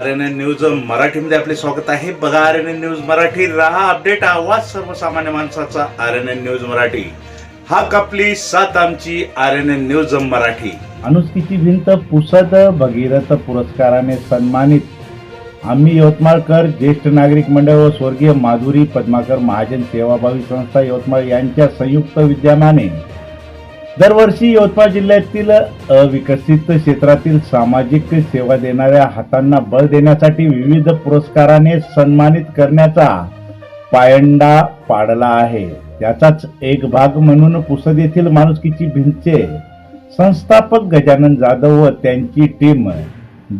RNN news मराठीमध्ये आपले स्वागत आहे. बघा RNN न्यूज मराठी, रहा अपडेट, आवाज सर्वसामान्य माणसाचा. RNN न्यूज मराठी, हाक आपली साथ आमची. RNN news Marathi. अनुष्कीची भिंत पुसद भगीरथ पुरस्काराने सन्मानित आम्ही यवतमाळकर ज्येष्ठ नागरिक मंडळ व स्वर्गीय माधुरी पद्माकर महाजन सेवाभावी संस्था यवतमाळ यांच्या संयुक्त विद्यमाने दरवर्षी यवतमाळ जिल्ह्यातील अविकसित क्षेत्रातील सामाजिक सेवा देणाऱ्या हातांना बळ देण्यासाठी विविध पुरस्काराने सन्मानित करण्याचा पायंडा पाडला आहे. त्याचाच एक भाग म्हणून पुसद येथील माणुसकीची भिंतचे संस्थापक गजानन जाधव व त्यांची टीम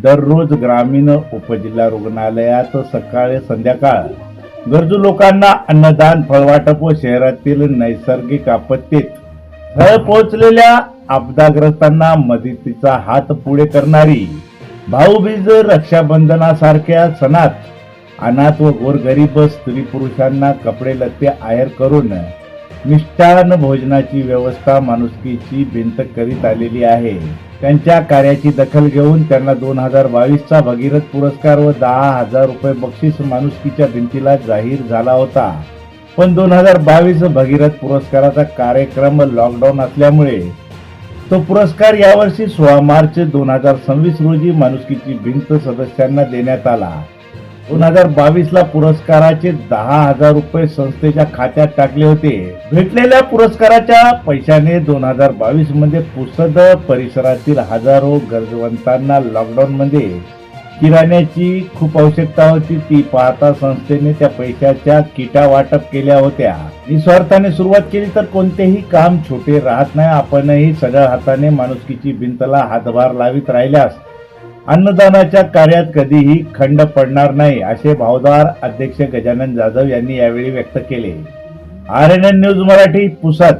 दररोज ग्रामीण उपजिल्हा रुग्णालयात सकाळ संध्याकाळ गरजू लोकांना अन्नदान, फळवाटप व शहरातील नैसर्गिक आपत्तीत स्थळ पोहोचलेल्या आपदाग्रस्तांना मदतीचा हात पुढे करणारी, भाऊबीज, रक्षाबंधनासारख्या सणात अनाथ व गोरगरीब स्त्री पुरुषांना कपडे लत्ते आहेर करून मिष्टान्न भोजनाची व्यवस्था माणुसकीची भिंत करीत आलेली आहे. त्यांच्या कार्याची दखल घेऊन त्यांना 2022चा भगीरथ पुरस्कार व 10,000 रुपये बक्षीस माणुसकीच्या भिंतीला जाहीर झाला होता. पण 2022 भगीरथ पुरस्काराचा कार्यक्रम लॉकडाऊन असल्यामुळे तो पुरस्कार यावर्षी 16 मार्च 2026 रोजी माणुसकीची भिंत सदस्यांना देण्यात आला. 2022 ला पुरस्काराचे 10,000 रुपये संस्थेच्या खात्यात टाकले होते. भेटलेल्या पुरस्काराच्या पैशाने 2022 मध्ये पुसद परिसरातील हजारो गरजवंतांना लॉकडाऊन मध्ये किराण्याची खूप आवश्यकता होती. ती पाहता संस्थेने त्या पैशाच्या किटा वाटप केल्या होत्या. निस्वार्थाने सुरुवात केली तर कोणतेही काम छोटे राहत नाही. आपणही सगळ्या हाताने माणुसकीची भिंतला हातभार लावित राहिल्यास अन्नदानाच्या कार्यात कधीही खंड पडणार नाही, असे भावदार अध्यक्ष गजानन जाधव यांनी यावेळी व्यक्त केले. RNN news Marathi, Pusad.